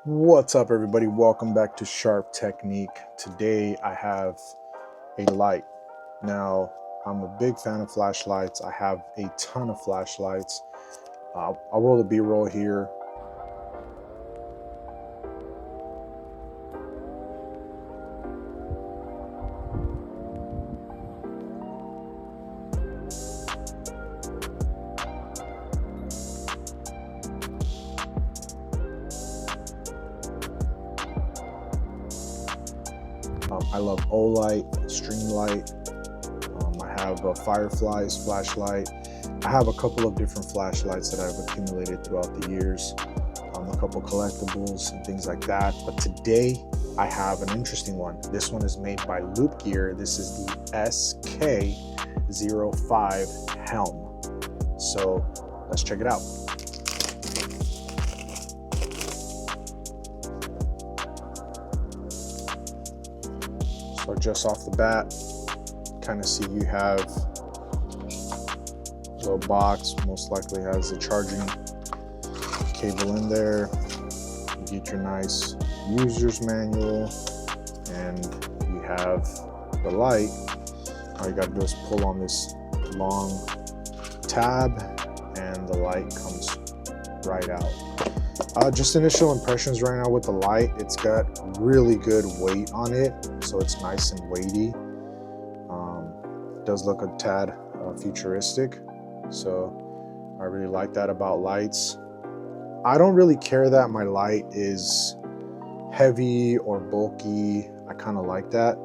What's up, everybody? Welcome back to Sharp Technique. Today I have a light. Now, I'm a big fan of flashlights. I have a ton of flashlights. I'll roll the B-roll here. I love O-light, Streamlight. I have Firefly's flashlight. I have a couple of different flashlights that I've accumulated throughout the years, a couple collectibles and things like that. But today I have an interesting one. This one is made by Loop Gear. This is the SK05 Helm. So let's check it out. So just off the bat, kind of see you have a little box, most likely has a charging cable in there. You get your nice user's manual, and you have the light. All you gotta do is pull on this long tab and the light comes right out. Just initial impressions right now with the light. It's got really good weight on it, so it's nice and weighty. It does look a tad futuristic, so I really like that about lights. I don't really care that my light is heavy or bulky. I kind of like that.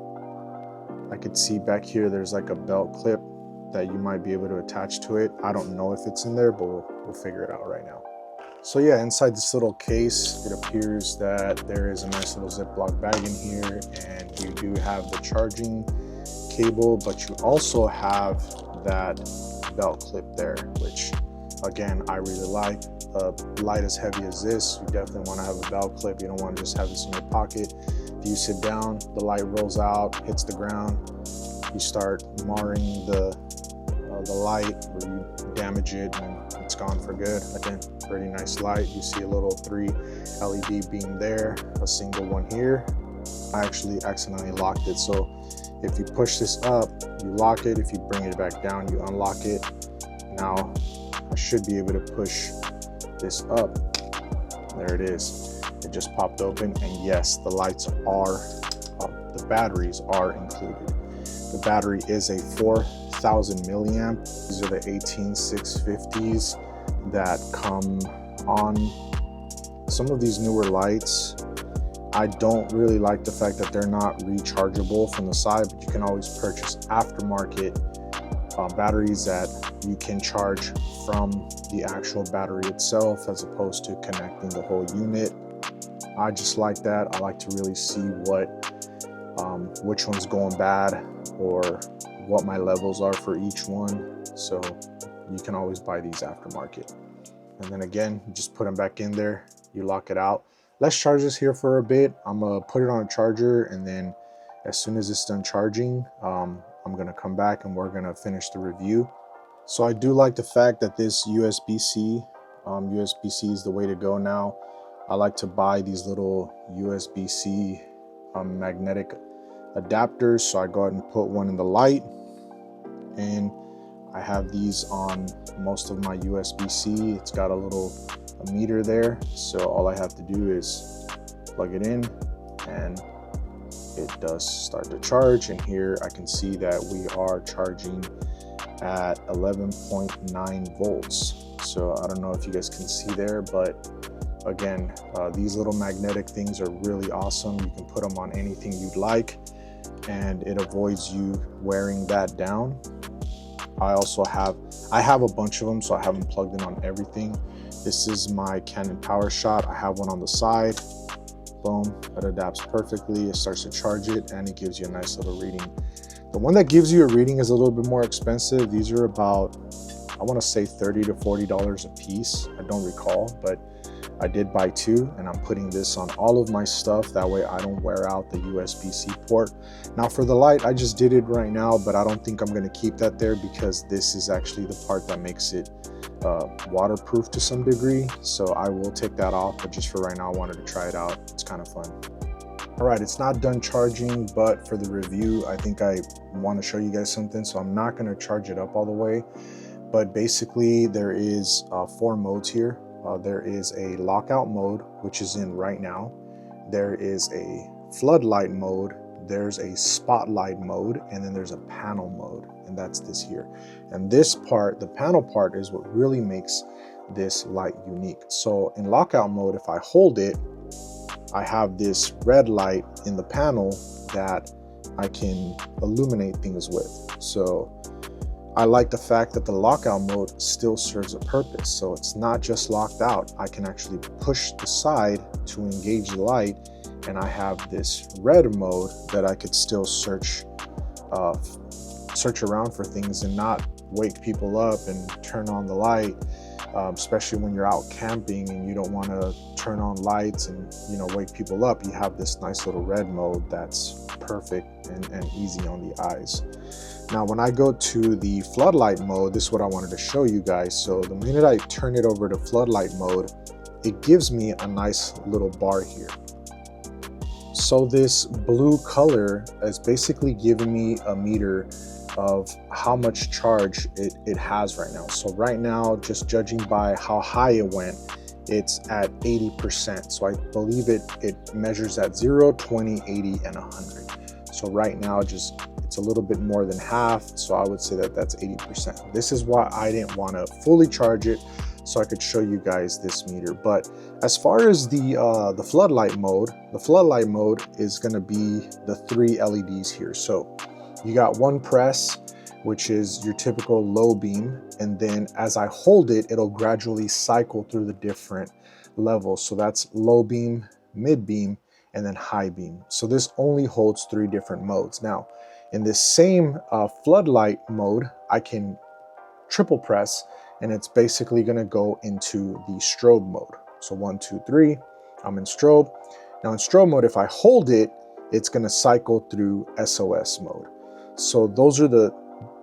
I could see back here there's like a belt clip that you might be able to attach to it. I don't know if it's in there, but we'll figure it out right now. So yeah, inside this little case, it appears that there is a nice little Ziploc bag in here, and you do have the charging cable, but you also have that belt clip there, which again, I really like. A light as heavy as this, you definitely want to have a belt clip. You don't want to just have this in your pocket. If you sit down, the light rolls out, hits the ground, you start marring the light, or you damage it, and it's gone for good. Again, pretty nice light. You see a little 3 LED beam there, a single one here. I actually accidentally locked it, so if you push this up, you lock it. If you bring it back down, you unlock it. Now I should be able to push this up. There it is. It just popped open, and yes, the lights are the batteries are included. The battery is a 4,000 milliamp. These are the 18650s that come on some of these newer lights. I don't really like the fact that they're not rechargeable from the side, but you can always purchase aftermarket batteries that you can charge from the actual battery itself, as opposed to connecting the whole unit. I just like that. I like to really see which one's going bad, or what my levels are for each one. So you can always buy these aftermarket. And then again, you just put them back in there, you lock it out. Let's charge this here for a bit. I'm gonna put it on a charger, and then as soon as it's done charging, I'm gonna come back and we're gonna finish the review. So I do like the fact that this USB-C is the way to go now. I like to buy these little USB-C magnetic adapters. So I go ahead and put one in the light, and I have these on most of my USB-C. It's got a meter there, so all I have to do is plug it in, and it does start to charge. And here I can see that we are charging at 11.9 volts. So I don't know if you guys can see there, but again, these little magnetic things are really awesome. You can put them on anything you'd like, and it avoids you wearing that down. I have a bunch of them, so I have them plugged in on everything. This is my Canon PowerShot. I have one on the side. Boom, it adapts perfectly. It starts to charge it, and it gives you a nice little reading. The one that gives you a reading is a little bit more expensive. These are about, I want to say $30 to $40 a piece. I don't recall, but I did buy 2, and I'm putting this on all of my stuff. That way I don't wear out the USB-C port. Now for the light, I just did it right now, but I don't think I'm going to keep that there, because this is actually the part that makes it waterproof to some degree, so I will take that off, but just for right now I wanted to try it out. It's kind of fun. All right, it's not done charging, but for the review I think I want to show you guys something, so I'm not going to charge it up all the way. But basically there is 4 modes here. There is a lockout mode, which is in right now. There is a floodlight mode, there's a spotlight mode, and then there's a panel mode, and that's this here. And this part, the panel part, is what really makes this light unique. So in lockout mode, if I hold it, I have this red light in the panel that I can illuminate things with. So I like the fact that the lockout mode still serves a purpose. So it's not just locked out. I can actually push the side to engage the light, and I have this red mode that I could still search around for things and not wake people up and turn on the light, especially when you're out camping and you don't want to turn on lights and, you know, wake people up. You have this nice little red mode that's perfect and easy on the eyes. Now, when I go to the floodlight mode, this is what I wanted to show you guys. So the minute I turn it over to floodlight mode, it gives me a nice little bar here. So this blue color is basically giving me a meter of how much charge it has right now. So right now, just judging by how high it went, it's at 80%. So I believe it measures at 0, 20, 80, and 100. So right now, it's a little bit more than half. So I would say that that's 80%. This is why I didn't want to fully charge it, so I could show you guys this meter. But as far as the floodlight mode is going to be the 3 LEDs here. So you got one press, which is your typical low beam, and then as I hold it, it'll gradually cycle through the different levels. So that's low beam, mid beam, and then high beam. So this only holds 3 different modes. Now, in this same floodlight mode, I can triple press, and it's basically going to go into the strobe mode. So 1, 2, 3, I'm in strobe. Now in strobe mode, if I hold it, it's going to cycle through SOS mode. So those are the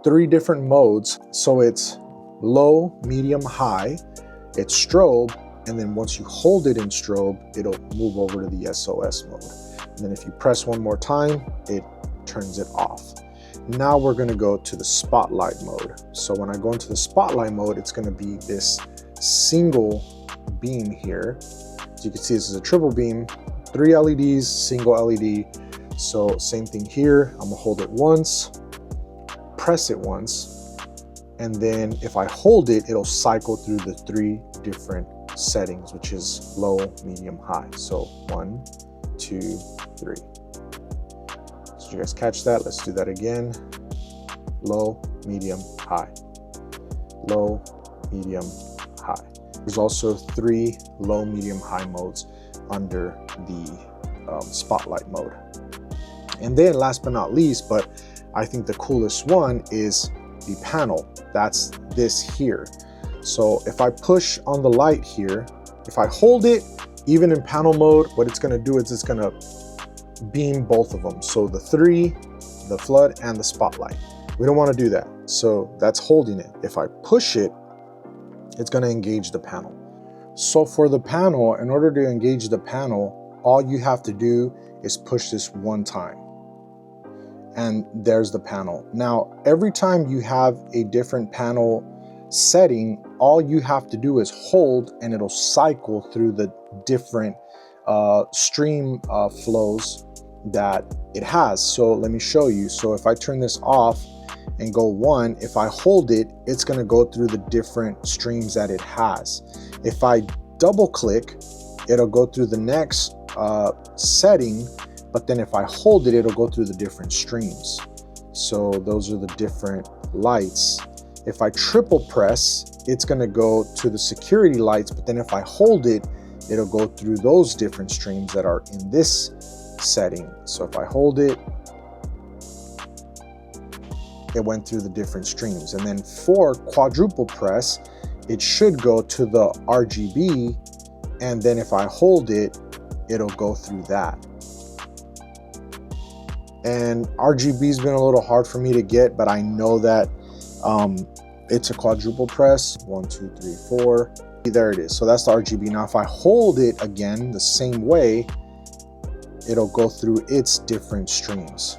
3 different modes. So it's low, medium, high, it's strobe, and then once you hold it in strobe, it'll move over to the SOS mode. And then if you press one more time, it turns it off. Now we're going to go to the spotlight mode. So when I go into the spotlight mode, it's going to be this single beam here. As you can see, this is a triple beam, 3 LEDs, single LED. So same thing here. I'm gonna hold it once, press it once, and then if I hold it, it'll cycle through the 3 different settings, which is low, medium, high. So 1, 2, 3. Did you guys catch that? Let's do that again. Low, medium, high. Low, medium, high. There's also 3 low, medium, high modes under the spotlight mode. And then last but not least, but I think the coolest one is the panel. That's this here. So if I push on the light here, if I hold it, even in panel mode, what it's gonna do is it's gonna beam both of them. So the 3, the flood, and the spotlight. We don't wanna do that. So that's holding it. If I push it, it's gonna engage the panel. So for the panel, in order to engage the panel, all you have to do is push this one time. And there's the panel. Now, every time you have a different panel setting, all you have to do is hold and it'll cycle through the different stream flows that it has. So let me show you. So if I turn this off and go 1, if I hold it, it's gonna go through the different streams that it has. If I double click, it'll go through the next setting, but then if I hold it, it'll go through the different streams. So those are the different lights. If I triple press, it's gonna go to the security lights, but then if I hold it, it'll go through those different streams that are in this setting. So if I hold it, it went through the different streams. And then for quadruple press, it should go to the RGB, and then if I hold it, it'll go through that. And RGB's been a little hard for me to get, but I know that It's a quadruple press, 1, 2, 3, 4. There it is. So that's the RGB. Now, if I hold it again the same way, it'll go through its different streams.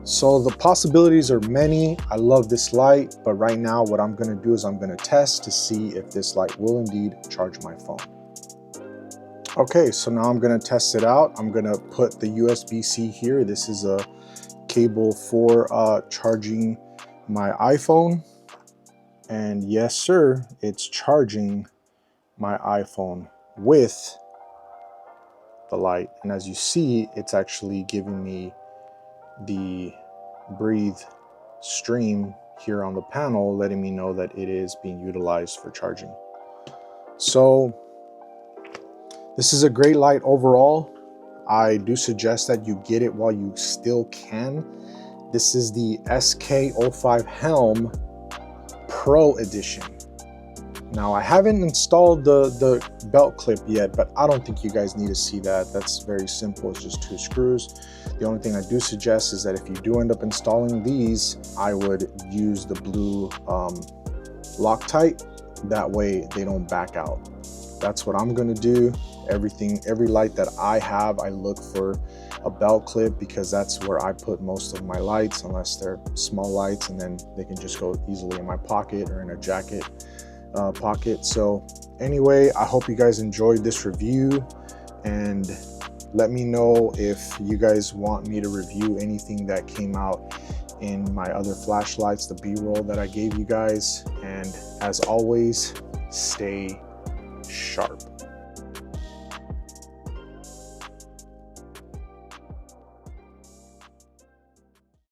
So the possibilities are many. I love this light, but right now what I'm gonna do is I'm gonna test to see if this light will indeed charge my phone. Okay, so now I'm gonna test it out. I'm gonna put the USB-C here. This is a cable for charging my iPhone. And yes, sir, it's charging my iPhone with the light. And as you see, it's actually giving me the breathe stream here on the panel, letting me know that it is being utilized for charging. So this is a great light overall. I do suggest that you get it while you still can. This is the SK05 Helm Pro edition. Now, I haven't installed the belt clip yet, but I don't think you guys need to see that. That's very simple. It's just 2 screws. The only thing I do suggest is that if you do end up installing these, I would use the blue Loctite. That way they don't back out. That's what I'm gonna do. Every light that I have, I look for a belt clip because that's where I put most of my lights, unless they're small lights, and then they can just go easily in my pocket or in a jacket pocket. So anyway, I hope you guys enjoyed this review, and let me know if you guys want me to review anything that came out in my other flashlights, the B-roll that I gave you guys. And as always, stay sharp.